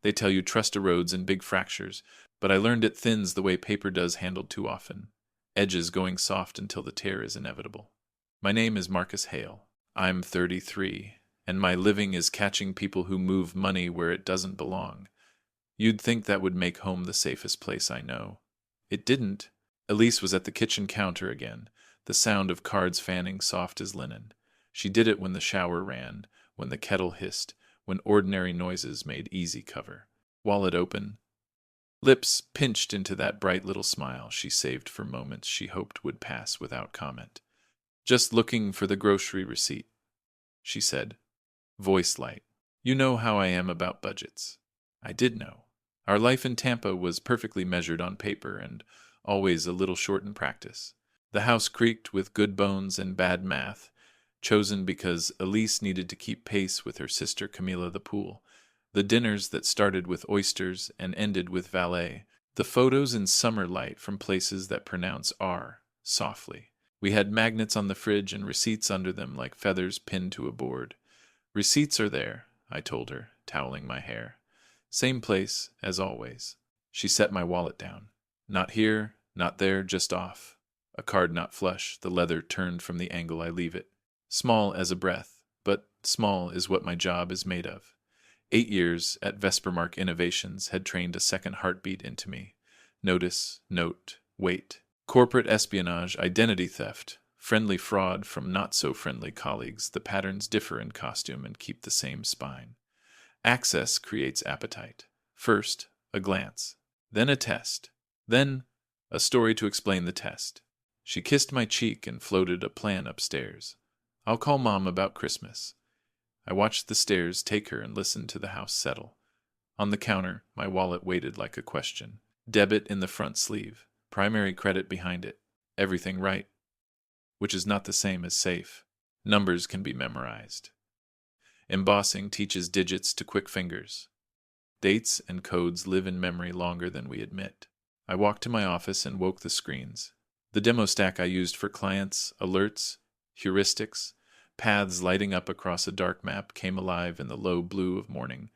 They tell you trust erodes in big fractures, but I learned it thins the way paper does handled too often, edges going soft until the tear is inevitable. My name is Marcus Hale. I'm 33, and my living is catching people who move money where it doesn't belong. You'd think that would make home the safest place I know. It didn't. Elise was at the kitchen counter again, the sound of cards fanning soft as linen. She did it when the shower ran, when the kettle hissed, when ordinary noises made easy cover. Wallet open, lips pinched into that bright little smile she saved for moments she hoped would pass without comment. Just looking for the grocery receipt, she said, voice light. You know how I am about budgets. I did know. Our life in Tampa was perfectly measured on paper and always a little short in practice. The house creaked with good bones and bad math, chosen because Elise needed to keep pace with her sister Camila the pool. The dinners that started with oysters and ended with valet. The photos in summer light from places that pronounce R softly. We had magnets on the fridge and receipts under them like feathers pinned to a board. Receipts are there, I told her, toweling my hair. Same place, as always. She set my wallet down. Not here, not there, just off. A card not flush, the leather turned from the angle I leave it. Small as a breath, but small is what my job is made of. 8 years at Vespermark Innovations had trained a second heartbeat into me. Notice, note, wait. Corporate espionage, identity theft, friendly fraud from not-so-friendly colleagues, the patterns differ in costume and keep the same spine. Access creates appetite. First, a glance. Then a test. Then, a story to explain the test. She kissed my cheek and floated a plan upstairs. I'll call Mom about Christmas. I watched the stairs take her and listened to the house settle. On the counter, my wallet waited like a question. Debit in the front sleeve. Primary credit behind it. Everything right. Which is not the same as safe. Numbers can be memorized. Embossing teaches digits to quick fingers. Dates and codes live in memory longer than we admit. I walked to my office and woke the screens. The demo stack I used for clients, alerts, heuristics, paths lighting up across a dark map came alive in the low blue of morning.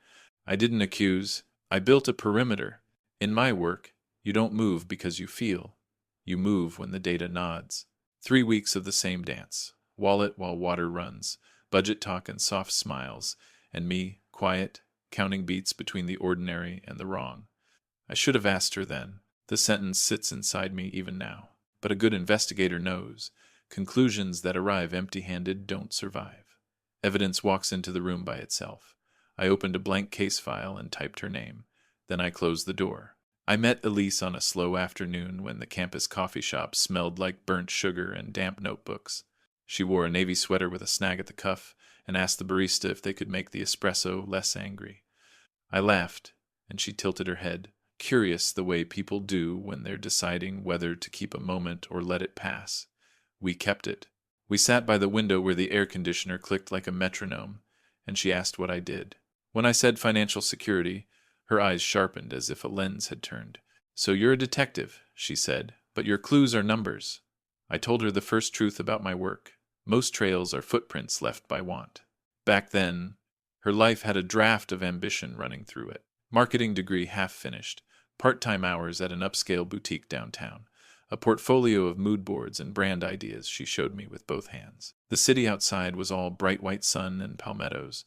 I didn't accuse. I built a perimeter. In my work, you don't move because you feel. You move when the data nods. 3 weeks of the same dance. Wallet while water runs. Budget talk and soft smiles. And me, quiet, counting beats between the ordinary and the wrong. I should have asked her then. The sentence sits inside me even now. But a good investigator knows. Conclusions that arrive empty-handed don't survive. Evidence walks into the room by itself. I opened a blank case file and typed her name. Then I closed the door. I met Elise on a slow afternoon when the campus coffee shop smelled like burnt sugar and damp notebooks. She wore a navy sweater with a snag at the cuff and asked the barista if they could make the espresso less angry. I laughed, and she tilted her head, curious the way people do when they're deciding whether to keep a moment or let it pass. We kept it. We sat by the window where the air conditioner clicked like a metronome, and she asked what I did. When I said financial security, her eyes sharpened as if a lens had turned. So you're a detective, she said, but your clues are numbers. I told her the first truth about my work. Most trails are footprints left by want. Back then, her life had a draft of ambition running through it. Marketing degree half finished, part-time hours at an upscale boutique downtown. A portfolio of mood boards and brand ideas she showed me with both hands. The city outside was all bright white sun and palmettos.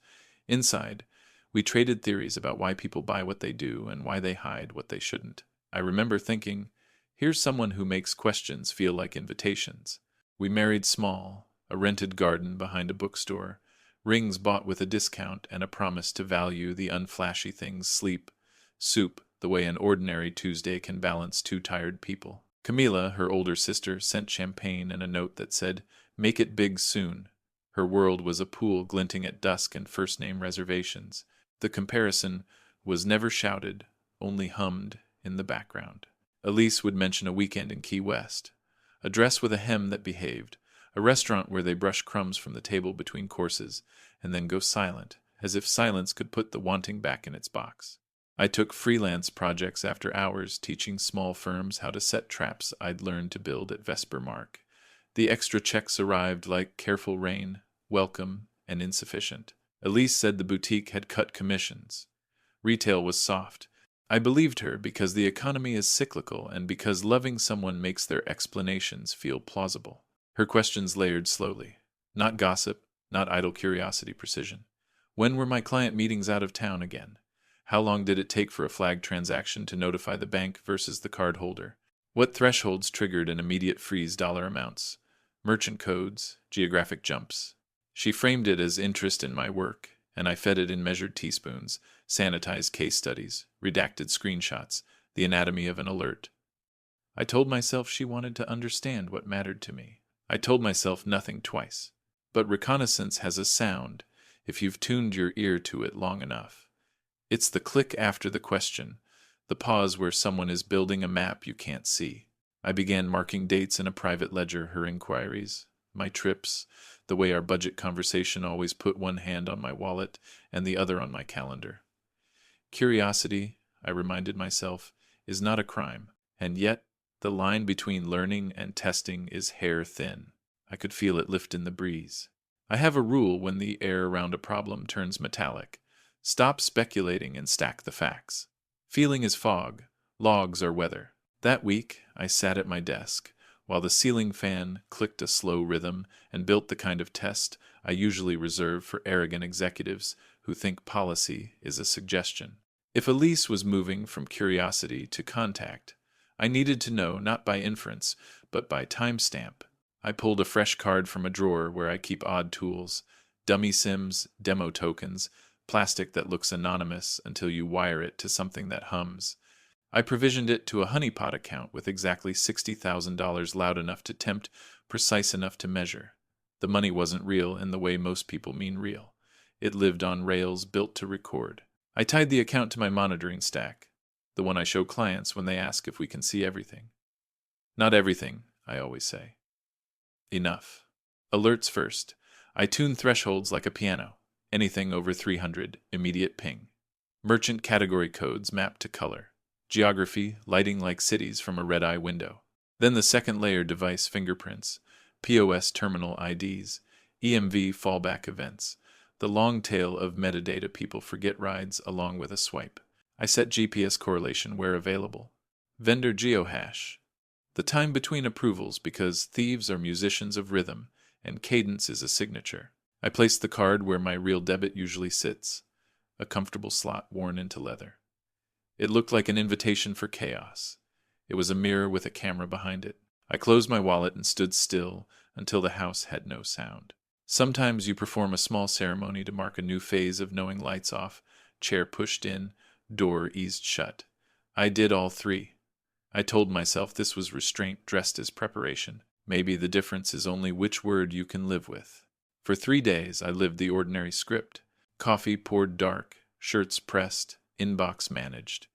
Inside, we traded theories about why people buy what they do and why they hide what they shouldn't. I remember thinking, here's someone who makes questions feel like invitations. We married small, a rented garden behind a bookstore, rings bought with a discount and a promise to value the unflashy things sleep, soup, the way an ordinary Tuesday can balance 2 tired people. Camila, her older sister, sent champagne and a note that said, "Make it big soon." Her world was a pool glinting at dusk and first-name reservations. The comparison was never shouted, only hummed in the background. Elise would mention a weekend in Key West, a dress with a hem that behaved, a restaurant where they brush crumbs from the table between courses, and then go silent, as if silence could put the wanting back in its box. I took freelance projects after hours teaching small firms how to set traps I'd learned to build at Vespermark. The extra checks arrived like careful rain, welcome and insufficient. Elise said the boutique had cut commissions. Retail was soft. I believed her because the economy is cyclical and because loving someone makes their explanations feel plausible. Her questions layered slowly. Not gossip, not idle curiosity precision. When were my client meetings out of town again? How long did it take for a flagged transaction to notify the bank versus the card holder? What thresholds triggered an immediate freeze dollar amounts? Merchant codes, geographic jumps. She framed it as interest in my work, and I fed it in measured teaspoons, sanitized case studies, redacted screenshots, the anatomy of an alert. I told myself she wanted to understand what mattered to me. I told myself nothing twice. But reconnaissance has a sound if you've tuned your ear to it long enough. It's the click after the question, the pause where someone is building a map you can't see. I began marking dates in a private ledger, her inquiries, my trips, the way our budget conversation always put one hand on my wallet and the other on my calendar. Curiosity, I reminded myself, is not a crime, and yet the line between learning and testing is hair thin. I could feel it lift in the breeze. I have a rule when the air around a problem turns metallic. Stop speculating and stack the facts. Feeling is fog, logs are weather. That week, I sat at my desk, while the ceiling fan clicked a slow rhythm and built the kind of test I usually reserve for arrogant executives who think policy is a suggestion. If Elise was moving from curiosity to contact, I needed to know not by inference, but by timestamp. I pulled a fresh card from a drawer where I keep odd tools, dummy SIMs, demo tokens, plastic that looks anonymous until you wire it to something that hums. I provisioned it to a honeypot account with exactly $60,000 loud enough to tempt, precise enough to measure. The money wasn't real in the way most people mean real. It lived on rails built to record. I tied the account to my monitoring stack, the one I show clients when they ask if we can see everything. Not everything, I always say. Enough. Alerts first. I tune thresholds like a piano. Anything over 300, immediate ping. Merchant category codes mapped to color. Geography, lighting like cities from a red-eye window. Then the second layer device fingerprints, POS terminal IDs, EMV fallback events, the long tail of metadata people forget rides along with a swipe. I set GPS correlation where available. Vendor geohash. The time between approvals because thieves are musicians of rhythm and cadence is a signature. I placed the card where my real debit usually sits, a comfortable slot worn into leather. It looked like an invitation for chaos. It was a mirror with a camera behind it. I closed my wallet and stood still until the house had no sound. Sometimes you perform a small ceremony to mark a new phase of knowing lights off, chair pushed in, door eased shut. I did all three. I told myself this was restraint dressed as preparation. Maybe the difference is only which word you can live with. For 3 days, I lived the ordinary script. Coffee poured dark, shirts pressed, inbox managed.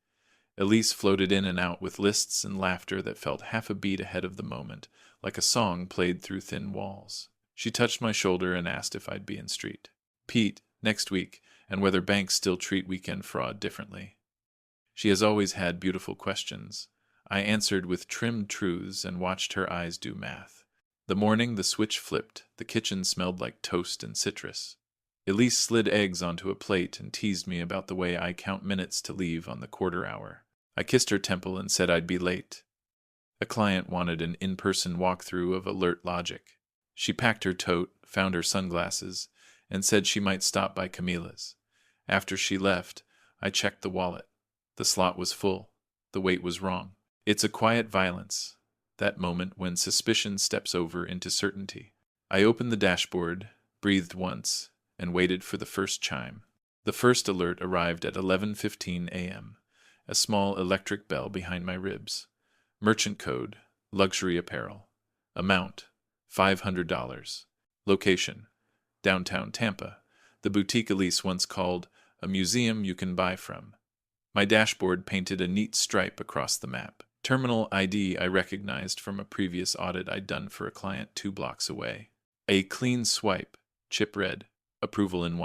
Elise floated in and out with lists and laughter that felt half a beat ahead of the moment, like a song played through thin walls. She touched my shoulder and asked if I'd be in street. Pete, next week, and whether banks still treat weekend fraud differently. She has always had beautiful questions. I answered with trimmed truths and watched her eyes do math. The morning the switch flipped, the kitchen smelled like toast and citrus. Elise slid eggs onto a plate and teased me about the way I count minutes to leave on the quarter hour. I kissed her temple and said I'd be late. A client wanted an in-person walkthrough of alert logic. She packed her tote, found her sunglasses, and said she might stop by Camila's. After she left, I checked the wallet. The slot was full. The weight was wrong. It's a quiet violence, that moment when suspicion steps over into certainty. I opened the dashboard, breathed once, and waited for the first chime. The first alert arrived at 11:15 a.m., a small electric bell behind my ribs. Merchant code, luxury apparel. Amount, $500. Location, downtown Tampa, the boutique Elise once called a museum you can buy from. My dashboard painted a neat stripe across the map. Terminal ID I recognized from a previous audit I'd done for a client 2 blocks away. A clean swipe, chip red, approval in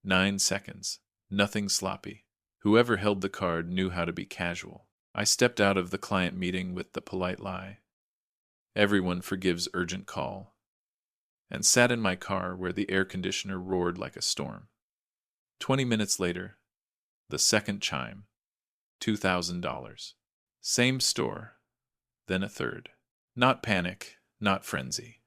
9 seconds. Nothing sloppy. Whoever held the card knew how to be casual. I stepped out of the client meeting with the polite lie. Everyone forgives urgent call. And sat in my car where the air conditioner roared like a storm. 20 minutes later, The second chime. $2,000. Same store. Then a third. Not panic, not frenzy.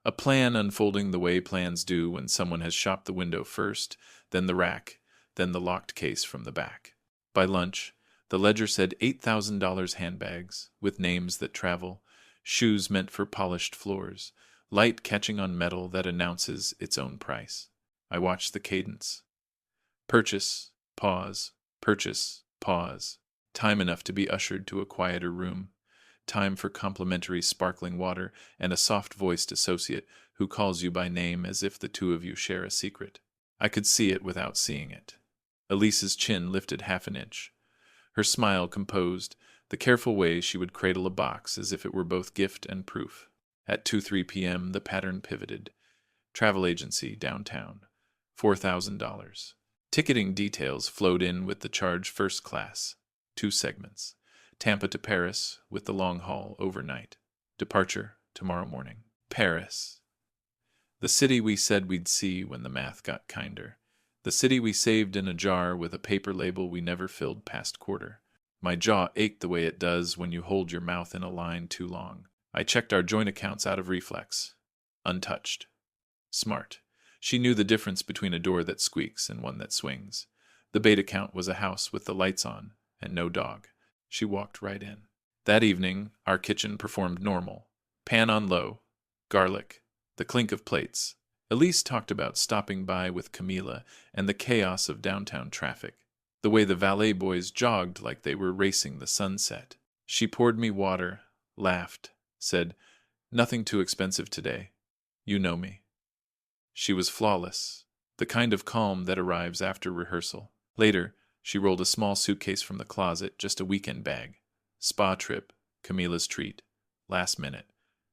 A plan unfolding the way plans do when someone has shopped the window first, then the rack, then the locked case from the back. By lunch, the ledger said $8,000 handbags, with names that travel, shoes meant for polished floors, light catching on metal that announces its own price. I watched the cadence. Purchase, pause, purchase, pause. Time enough to be ushered to a quieter room. Time for complimentary sparkling water and a soft-voiced associate who calls you by name as if the two of you share a secret. I could see it without seeing it. Elise's chin lifted half an inch. Her smile composed, the careful way she would cradle a box as if it were both gift and proof. At 2:03 p.m., the pattern pivoted. Travel agency, downtown. $4,000. Ticketing details flowed in with the charge first class. 2 segments. Tampa to Paris with the long haul overnight. Departure tomorrow morning. Paris. The city we said we'd see when the math got kinder. The city we saved in a jar with a paper label we never filled past quarter. My jaw ached the way it does when you hold your mouth in a line too long. I checked our joint accounts out of reflex. Untouched. Smart. She knew the difference between a door that squeaks and one that swings. The bait account was a house with the lights on and no dog. She walked right in. That evening, our kitchen performed normal. Pan on low. Garlic. The clink of plates. Elise talked about stopping by with Camila and the chaos of downtown traffic. The way the valet boys jogged like they were racing the sunset. She poured me water, laughed, said, "Nothing too expensive today. You know me." She was flawless, the kind of calm that arrives after rehearsal. Later, she rolled a small suitcase from the closet, just a weekend bag. Spa trip, Camila's treat. Last minute.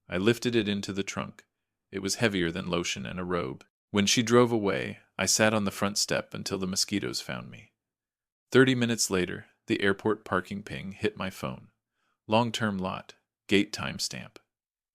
I lifted it into the trunk. It was heavier than lotion and a robe. When she drove away, I sat on the front step until the mosquitoes found me. 30 minutes later, the airport parking ping hit my phone. Long-term lot, gate timestamp.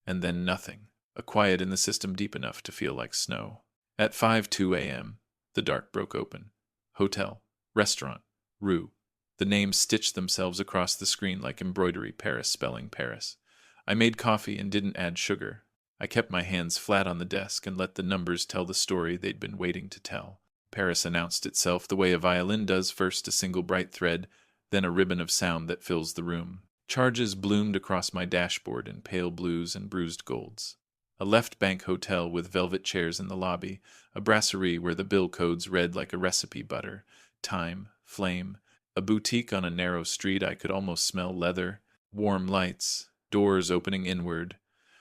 And then nothing. A quiet in the system deep enough to feel like snow. At 5:02 a.m., the dark broke open. Hotel, restaurant, rue. The names stitched themselves across the screen like embroidery, Paris spelling Paris. I made coffee and didn't add sugar. I kept my hands flat on the desk and let the numbers tell the story they'd been waiting to tell. Paris announced itself the way a violin does, first a single bright thread, then a ribbon of sound that fills the room. Charges bloomed across my dashboard in pale blues and bruised golds. A left bank hotel with velvet chairs in the lobby, a brasserie where the bill codes read like a recipe butter, time, flame, a boutique on a narrow street I could almost smell leather, warm lights, doors opening inward.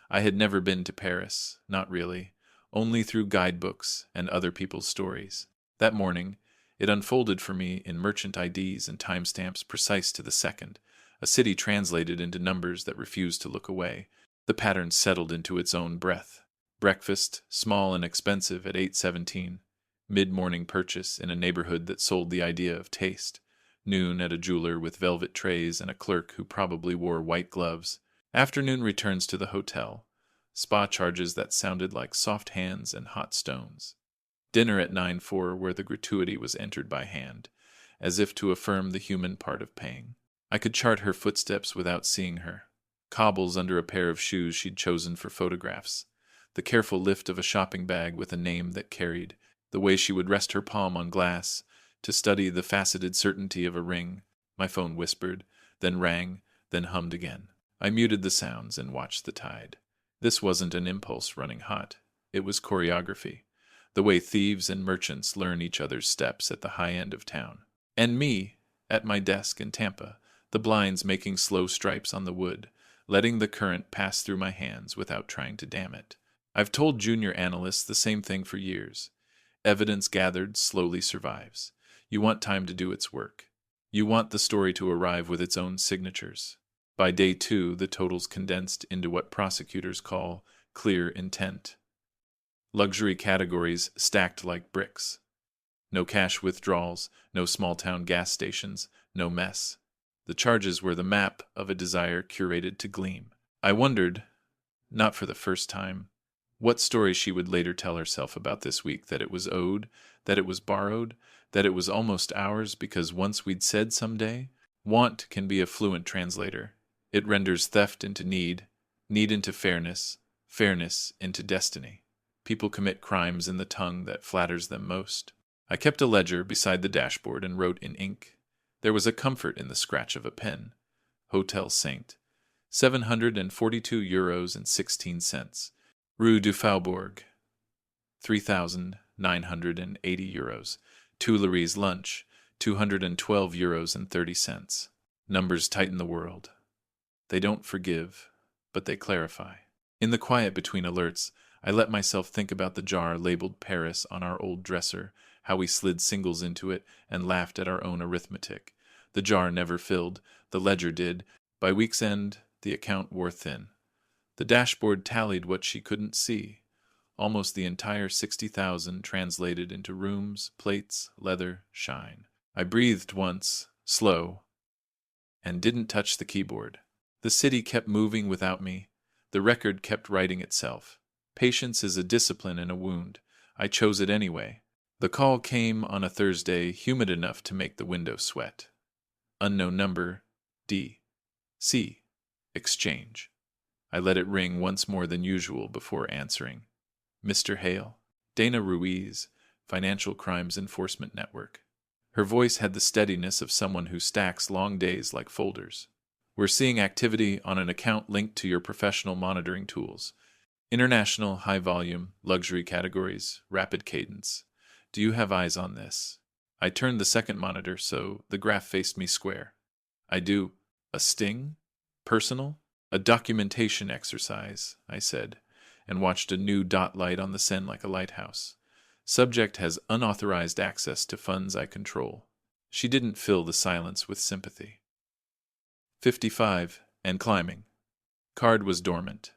I had never been to Paris, not really, only through guidebooks and other people's stories. That morning, it unfolded for me in merchant IDs and timestamps precise to the second, a city translated into numbers that refused to look away. The pattern settled into its own breath. Breakfast, small and expensive at 8:17. Mid-morning purchase in a neighborhood that sold the idea of taste. Noon at a jeweler with velvet trays and a clerk who probably wore white gloves. Afternoon returns to the hotel. Spa charges that sounded like soft hands and hot stones. Dinner at 9:04 where the gratuity was entered by hand, as if to affirm the human part of paying. I could chart her footsteps without seeing her. Cobbles under a pair of shoes she'd chosen for photographs. The careful lift of a shopping bag with a name that carried. The way she would rest her palm on glass to study the faceted certainty of a ring. My phone whispered, then rang, then hummed again. I muted the sounds and watched the tide. This wasn't an impulse running hot. It was choreography. The way thieves and merchants learn each other's steps at the high end of town. And me, at my desk in Tampa, the blinds making slow stripes on the wood, letting the current pass through my hands without trying to dam it. I've told junior analysts the same thing for years. Evidence gathered slowly survives. You want time to do its work. You want the story to arrive with its own signatures. By day 2, the totals condensed into what prosecutors call clear intent. Luxury categories stacked like bricks. No cash withdrawals, no small-town gas stations, no mess. The charges were the map of a desire curated to gleam. I wondered, not for the first time, what story she would later tell herself about this week, that it was owed, that it was borrowed, that it was almost ours because once we'd said someday, want can be a fluent translator. It renders theft into need, need into fairness, fairness into destiny. People commit crimes in the tongue that flatters them most. I kept a ledger beside the dashboard and wrote in ink. There was a comfort in the scratch of a pen. Hotel Saint, €742.16. Rue du Faubourg, €3,980. Tuileries lunch, €212.30. Numbers tighten the world. They don't forgive, but they clarify. In the quiet between alerts, I let myself think about the jar labeled Paris on our old dresser, how we slid singles into it and laughed at our own arithmetic. The jar never filled, the ledger did. By week's end, the account wore thin. The dashboard tallied what she couldn't see. Almost the entire 60,000 translated into rooms, plates, leather, shine. I breathed once, slow, and didn't touch the keyboard. The city kept moving without me. The record kept writing itself. Patience is a discipline and a wound. I chose it anyway. The call came on a Thursday, humid enough to make the window sweat. Unknown number, D. C. Exchange. I let it ring once more than usual before answering. Mr. Hale? Dana Ruiz, Financial Crimes Enforcement Network. Her voice had the steadiness of someone who stacks long days like folders. We're seeing activity on an account linked to your professional monitoring tools. International, high volume, luxury categories, rapid cadence. Do you have eyes on this? I turned the second monitor so the graph faced me square. I do. A sting? Personal? A documentation exercise, I said, and watched a new dot light on the Seine like a lighthouse. Subject has unauthorized access to funds I control. She didn't fill the silence with sympathy. 55, and climbing. Card was dormant.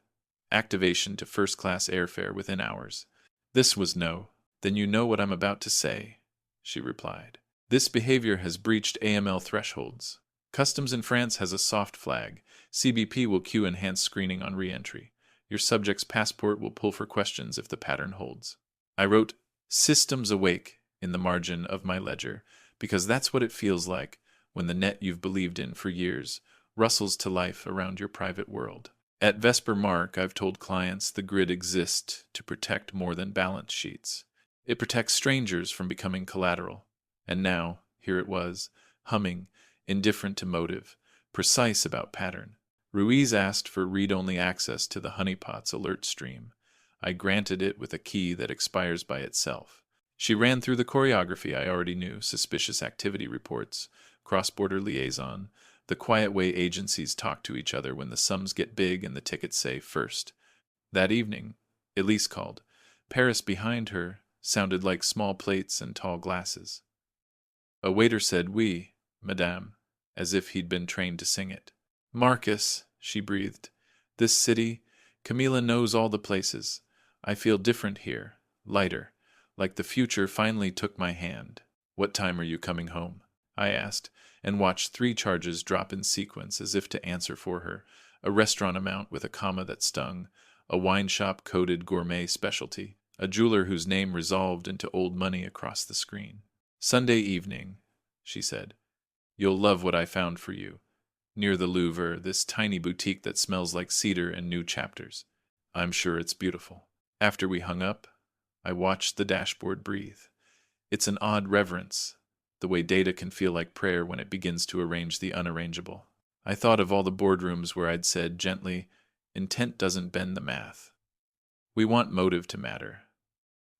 Activation to first-class airfare within hours. This was no. Then you know what I'm about to say, she replied. This behavior has breached AML thresholds. Customs in France has a soft flag. CBP will queue enhanced screening on re-entry. Your subject's passport will pull for questions if the pattern holds. I wrote, "Systems awake," in the margin of my ledger, because that's what it feels like when the net you've believed in for years rustles to life around your private world. At Vesper Mark, I've told clients the grid exists to protect more than balance sheets. It protects strangers from becoming collateral. And now, here it was, humming, indifferent to motive, precise about pattern. Ruiz asked for read-only access to the honeypot's alert stream. I granted it with a key that expires by itself. She ran through the choreography I already knew: suspicious activity reports, cross-border liaison, the quiet way agencies talk to each other when the sums get big and the tickets say first. That evening, Elise called. Paris behind her sounded like small plates and tall glasses. A waiter said, "Oui, madame," as if he'd been trained to sing it. "Marcus," she breathed. "This city, Camila knows all the places. I feel different here, lighter, like the future finally took my hand." "What time are you coming home?" I asked, and watched 3 charges drop in sequence as if to answer for her: a restaurant amount with a comma that stung, a wine shop coded gourmet specialty, a jeweler whose name resolved into old money across the screen. "Sunday evening," she said. "You'll love what I found for you. Near the Louvre, this tiny boutique that smells like cedar and new chapters. I'm sure it's beautiful." After we hung up, I watched the dashboard breathe. It's an odd reverence, the way data can feel like prayer when it begins to arrange the unarrangeable. I thought of all the boardrooms where I'd said gently, "Intent doesn't bend the math. We want motive to matter.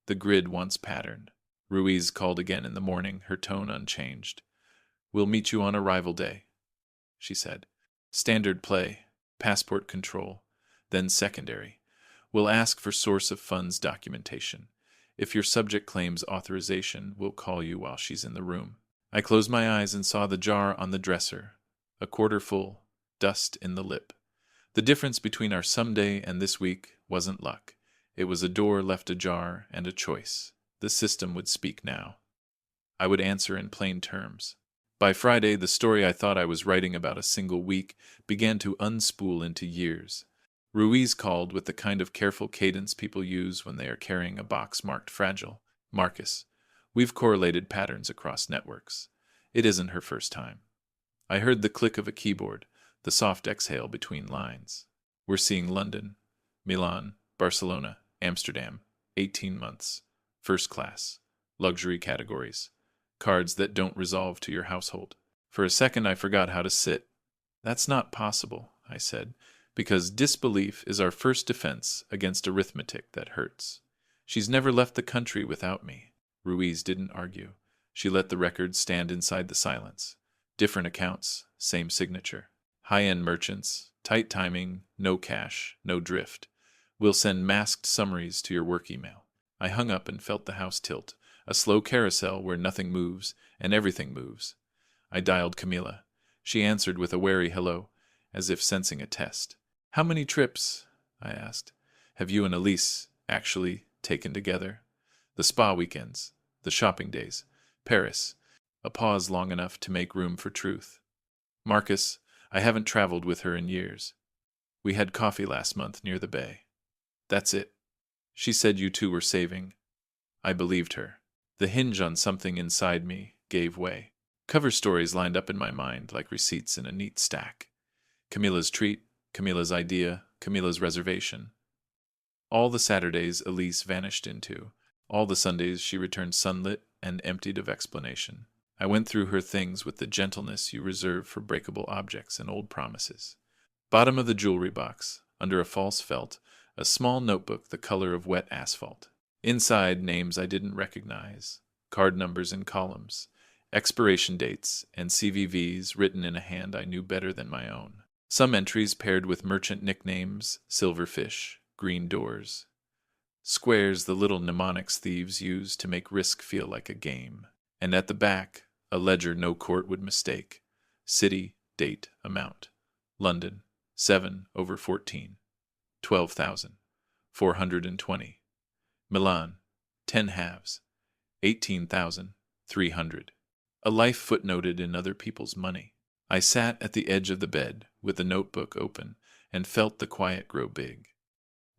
The grid wants pattern." Ruiz called again in the morning, her tone unchanged. "We'll meet you on arrival day," she said. "Standard play, passport control, then secondary. We'll ask for source of funds documentation. If your subject claims authorization, we'll call you while she's in the room." I closed my eyes and saw the jar on the dresser, a quarter full, dust in the lip. The difference between our someday and this week wasn't luck. It was a door left ajar and a choice. The system would speak now. I would answer in plain terms. By Friday, the story I thought I was writing about a single week began to unspool into years. Ruiz called with the kind of careful cadence people use when they are carrying a box marked fragile. "Marcus, We've correlated patterns across networks. It isn't her first time. I heard the click of a keyboard, the soft exhale between lines. We're seeing London, Milan, Barcelona, Amsterdam, 18 months, first class, luxury categories, cards that don't resolve to your household. For a second I forgot how to sit. That's not possible, I said, because disbelief is our first defense against arithmetic that hurts. She's never left the country without me. Ruiz didn't argue. She let the record stand inside the silence. Different accounts, same signature. High-end merchants, tight timing, no cash, no drift. We'll send masked summaries to your work email. I hung up and felt the house tilt, a slow carousel where nothing moves and everything moves. I dialed Camila. She answered with a wary hello, as if sensing a test. How many trips, I asked, have you and Elise actually taken together? The spa weekends, the shopping days, Paris. A pause long enough to make room for truth. Marcus, I haven't traveled with her in years. We had coffee last month near the bay. That's it. She said you two were saving. I believed her. The hinge on something inside me gave way. Cover stories lined up in my mind like receipts in a neat stack. Camila's treat, Camila's idea, Camila's reservation. All the Saturdays Elise vanished into. All the Sundays she returned sunlit and emptied of explanation. I went through her things with the gentleness you reserve for breakable objects and old promises. Bottom of the jewelry box, under a false felt, a small notebook the color of wet asphalt. Inside, names I didn't recognize, card numbers in columns, expiration dates, and CVVs written in a hand I knew better than my own. Some entries paired with merchant nicknames, silverfish, green doors. Squares the little mnemonics thieves use to make risk feel like a game. And at the back, a ledger no court would mistake. City, date, amount. London, 7/14. 12,420. Milan, 10 halves. 18,300. A life footnoted in other people's money. I sat at the edge of the bed with the notebook open and felt the quiet grow big.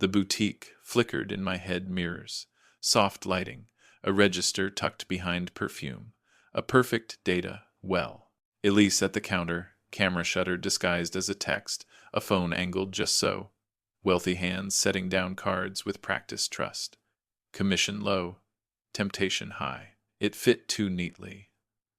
The boutique flickered in my head mirrors, soft lighting, a register tucked behind perfume, a perfect data well. Elise at the counter, camera shutter disguised as a text, a phone angled just so. Wealthy hands setting down cards with practiced trust. Commission low, temptation high. It fit too neatly.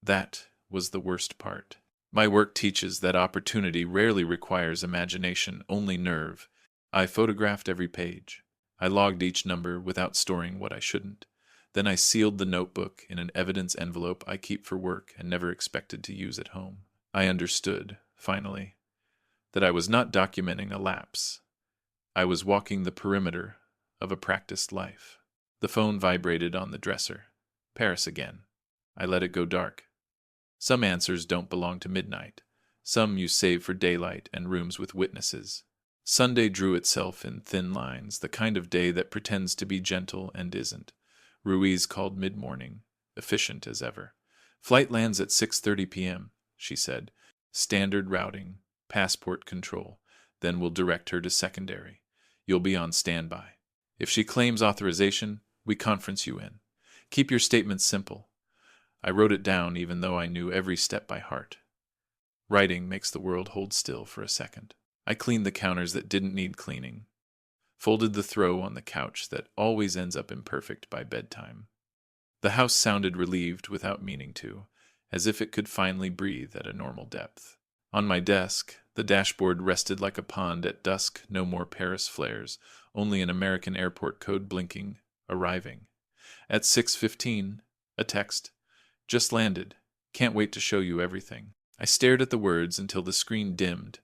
That was the worst part. My work teaches that opportunity rarely requires imagination, only nerve. I photographed every page. I logged each number without storing what I shouldn't. Then I sealed the notebook in an evidence envelope I keep for work and never expected to use at home. I understood, finally, that I was not documenting a lapse. I was walking the perimeter of a practiced life. The phone vibrated on the dresser. Paris again. I let it go dark. Some answers don't belong to midnight. Some you save for daylight and rooms with witnesses. Sunday drew itself in thin lines, the kind of day that pretends to be gentle and isn't. Ruiz called mid-morning, efficient as ever. Flight lands at 6:30 p.m., she said. Standard routing, passport control. Then we'll direct her to secondary. You'll be on standby. If she claims authorization, we conference you in. Keep your statements simple. I wrote it down even though I knew every step by heart. Writing makes the world hold still for a second. I cleaned the counters that didn't need cleaning. Folded the throw on the couch that always ends up imperfect by bedtime. The house sounded relieved without meaning to, as if it could finally breathe at a normal depth. On my desk, the dashboard rested like a pond at dusk, no more Paris flares, only an American airport code blinking, arriving. At 6:15, a text. Just landed. Can't wait to show you everything. I stared at the words until the screen dimmed,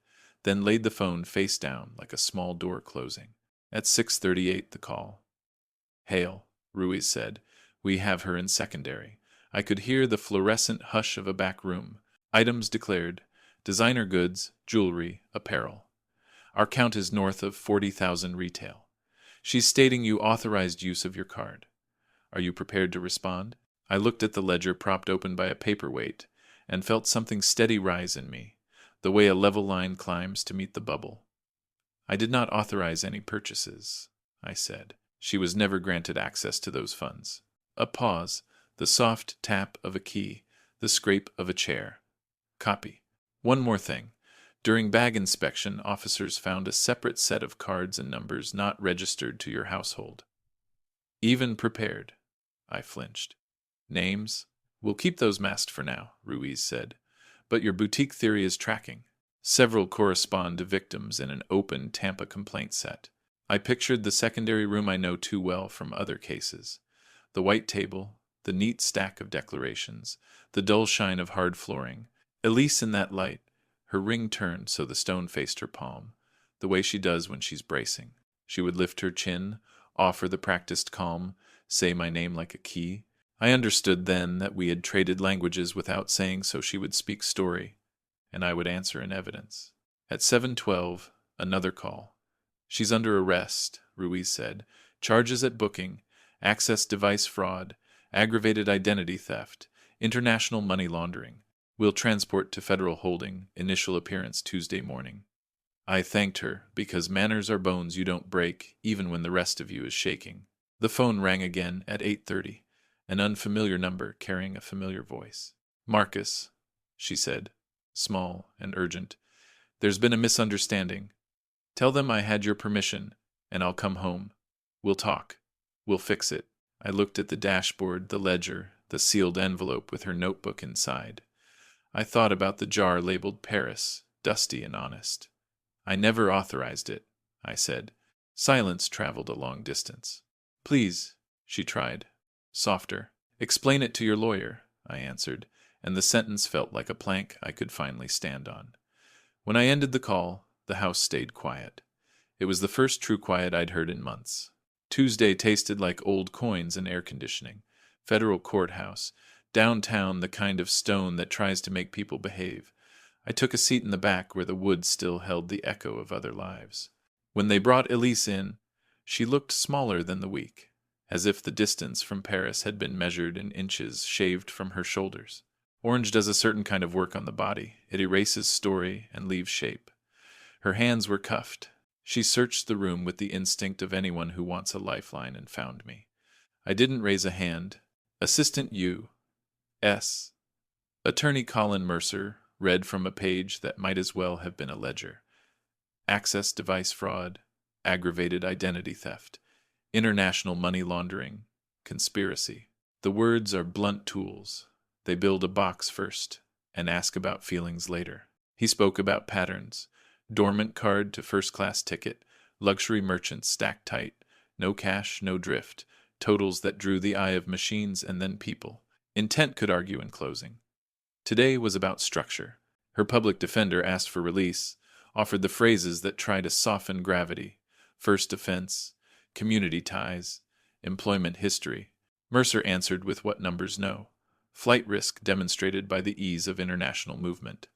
then laid the phone face down like a small door closing. At 6:38, the call. Hail, Ruiz said. We have her in secondary. I could hear the fluorescent hush of a back room. Items declared. Designer goods, jewelry, apparel. Our count is north of 40,000 retail. She's stating you authorized use of your card. Are you prepared to respond? I looked at the ledger propped open by a paperweight and felt something steady rise in me, the way a level line climbs to meet the bubble. I did not authorize any purchases, I said. She was never granted access to those funds. A pause, The soft tap of a key, the scrape of a chair. Copy. One more thing. During bag inspection, officers found a separate set of cards and numbers not registered to your household. Even prepared. I flinched. Names? We'll keep those masked for now, Ruiz said. But your boutique theory is tracking. Several correspond to victims in an open Tampa complaint set. I pictured the secondary room I know too well from other cases. The white table, the neat stack of declarations, the dull shine of hard flooring. Elise in that light, her ring turned so the stone faced her palm, the way she does when she's bracing. She would lift her chin, offer the practiced calm, say my name like a key. I understood then that we had traded languages without saying, so she would speak story, and I would answer in evidence. At 7:12, another call. She's under arrest, Ruiz said. Charges at booking, access device fraud, aggravated identity theft, international money laundering. We'll transport to federal holding, initial appearance Tuesday morning. I thanked her, because manners are bones you don't break, even when the rest of you is shaking. The phone rang again at 8:30, an unfamiliar number carrying a familiar voice. Marcus, she said, small and urgent. There's been a misunderstanding. Tell them I had your permission, and I'll come home. We'll talk. We'll fix it. I looked at the dashboard, the ledger, the sealed envelope with her notebook inside. I thought about the jar labeled Paris, dusty and honest. I never authorized it, I said. Silence traveled a long distance. Please, she tried. Softer. Explain it to your lawyer, I answered, and the sentence felt like a plank I could finally stand on. When I ended the call, the house stayed quiet. It was the first true quiet I'd heard in months. Tuesday tasted like old coins and air conditioning. Federal courthouse. Downtown, the kind of stone that tries to make people behave. I took a seat in the back where the wood still held the echo of other lives. When they brought Elise in, she looked smaller than the week, as if the distance from Paris had been measured in inches shaved from her shoulders. Orange does a certain kind of work on the body. It erases story and leaves shape. Her hands were cuffed. She searched the room with the instinct of anyone who wants a lifeline and found me. I didn't raise a hand. Assistant U.S. Attorney Colin Mercer read from a page that might as well have been a ledger. Access device fraud, aggravated identity theft, international money laundering, conspiracy. The words are blunt tools. They build a box first and ask about feelings later. He spoke about patterns. Dormant card to first-class ticket, luxury merchants stacked tight, no cash, no drift, totals that drew the eye of machines and then people. Intent could argue in closing. Today was about structure. Her public defender asked for release, offered the phrases that try to soften gravity. First offense, community ties, employment history. Mercer answered with what numbers know. Flight risk demonstrated by the ease of international movement.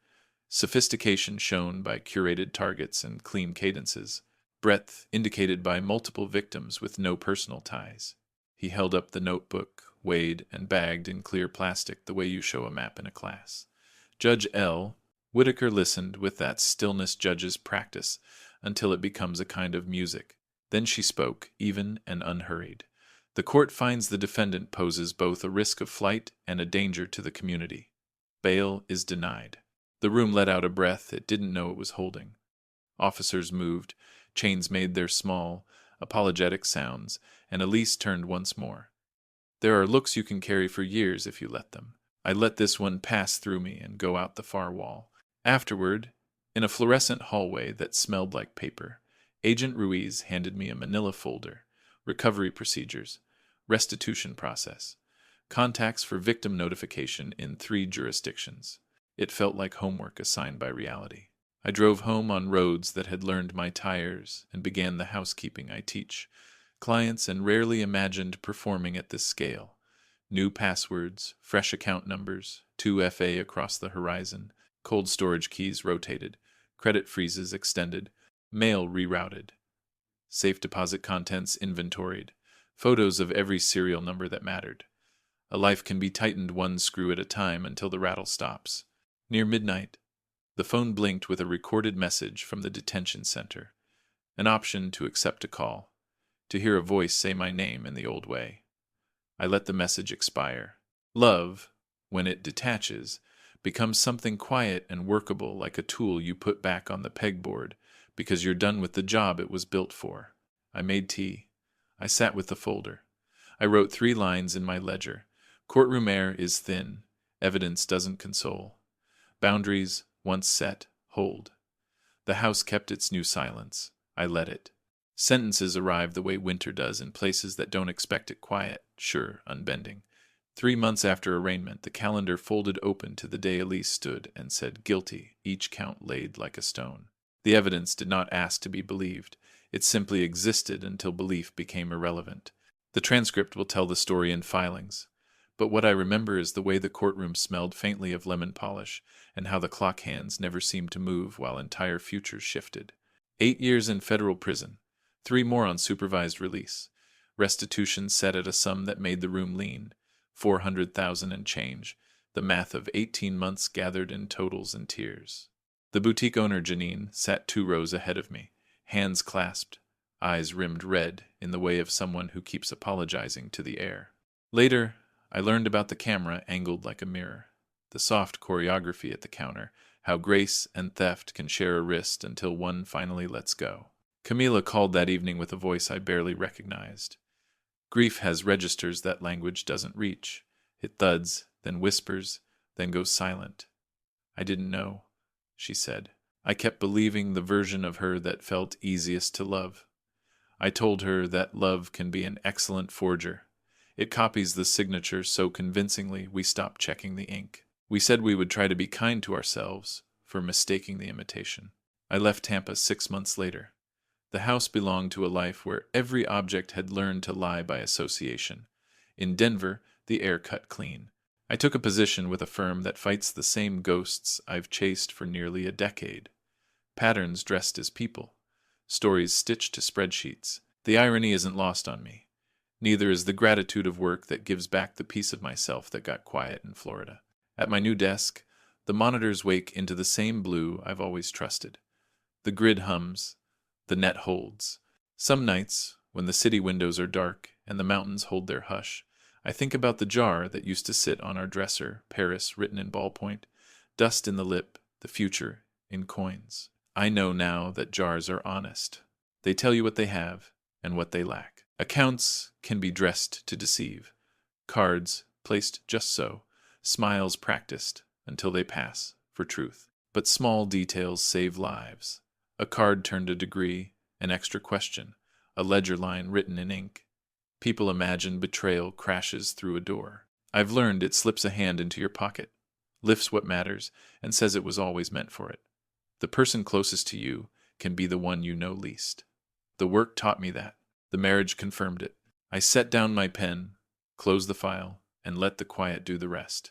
Sophistication shown by curated targets and clean cadences. Breadth indicated by multiple victims with no personal ties. He held up the notebook, weighed and bagged in clear plastic the way you show a map in a class. Judge L. Whitaker listened with that stillness judges practice until it becomes a kind of music. Then she spoke, even and unhurried. The court finds the defendant poses both a risk of flight and a danger to the community. Bail is denied. The room let out a breath it didn't know it was holding. Officers moved, chains made their small, apologetic sounds, and Elise turned once more. There are looks you can carry for years if you let them. I let this one pass through me and go out the far wall. Afterward, in a fluorescent hallway that smelled like paper, Agent Ruiz handed me a manila folder, recovery procedures, restitution process, contacts for victim notification in 3 jurisdictions. It felt like homework assigned by reality. I drove home on roads that had learned my tires and began the housekeeping I teach. Clients and rarely imagined performing at this scale. New passwords, fresh account numbers, 2FA across the horizon, cold storage keys rotated, credit freezes extended, mail rerouted, safe deposit contents inventoried, photos of every serial number that mattered. A life can be tightened one screw at a time until the rattle stops. Near midnight, the phone blinked with a recorded message from the detention center, an option to accept a call, to hear a voice say my name in the old way. I let the message expire. Love, when it detaches, becomes something quiet and workable, like a tool you put back on the pegboard because you're done with the job it was built for. I made tea. I sat with the folder. I wrote 3 lines in my ledger. Courtroom air is thin. Evidence doesn't console. Boundaries, once set, hold. The house kept its new silence. I let it. Sentences arrive the way winter does in places that don't expect it quiet, sure, unbending. 3 months after arraignment, the calendar folded open to the day Elise stood and said guilty, each count laid like a stone. The evidence did not ask to be believed. It simply existed until belief became irrelevant. The transcript will tell the story in filings. But what I remember is the way the courtroom smelled faintly of lemon polish, and how the clock hands never seemed to move while entire futures shifted. 8 years in federal prison, 3 more on supervised release. Restitution set at a sum that made the room lean, 400,000 and change, the math of 18 months gathered in totals and tears. The boutique owner, Janine, sat 2 rows ahead of me, hands clasped, eyes rimmed red in the way of someone who keeps apologizing to the air. Later, I learned about the camera angled like a mirror, the soft choreography at the counter, how grace and theft can share a wrist until one finally lets go. Camila called that evening with a voice I barely recognized. Grief has registers that language doesn't reach. It thuds, then whispers, then goes silent. I didn't know, she said. I kept believing the version of her that felt easiest to love. I told her that love can be an excellent forger. It copies the signature so convincingly we stopped checking the ink. We said we would try to be kind to ourselves for mistaking the imitation. I left Tampa 6 months later. The house belonged to a life where every object had learned to lie by association. In Denver, the air cut clean. I took a position with a firm that fights the same ghosts I've chased for nearly a decade. Patterns dressed as people. Stories stitched to spreadsheets. The irony isn't lost on me. Neither is the gratitude of work that gives back the piece of myself that got quiet in Florida. At my new desk, the monitors wake into the same blue I've always trusted. The grid hums. The net holds. Some nights, when the city windows are dark and the mountains hold their hush, I think about the jar that used to sit on our dresser, Paris written in ballpoint, dust in the lip, the future in coins. I know now that jars are honest. They tell you what they have and what they lack. Accounts can be dressed to deceive. Cards, placed just so, smiles practiced until they pass for truth. But small details save lives. A card turned a degree, an extra question, a ledger line written in ink. People imagine betrayal crashes through a door. I've learned it slips a hand into your pocket, lifts what matters, and says it was always meant for it. The person closest to you can be the one you know least. The work taught me that. The marriage confirmed it. I set down my pen, closed the file, and let the quiet do the rest.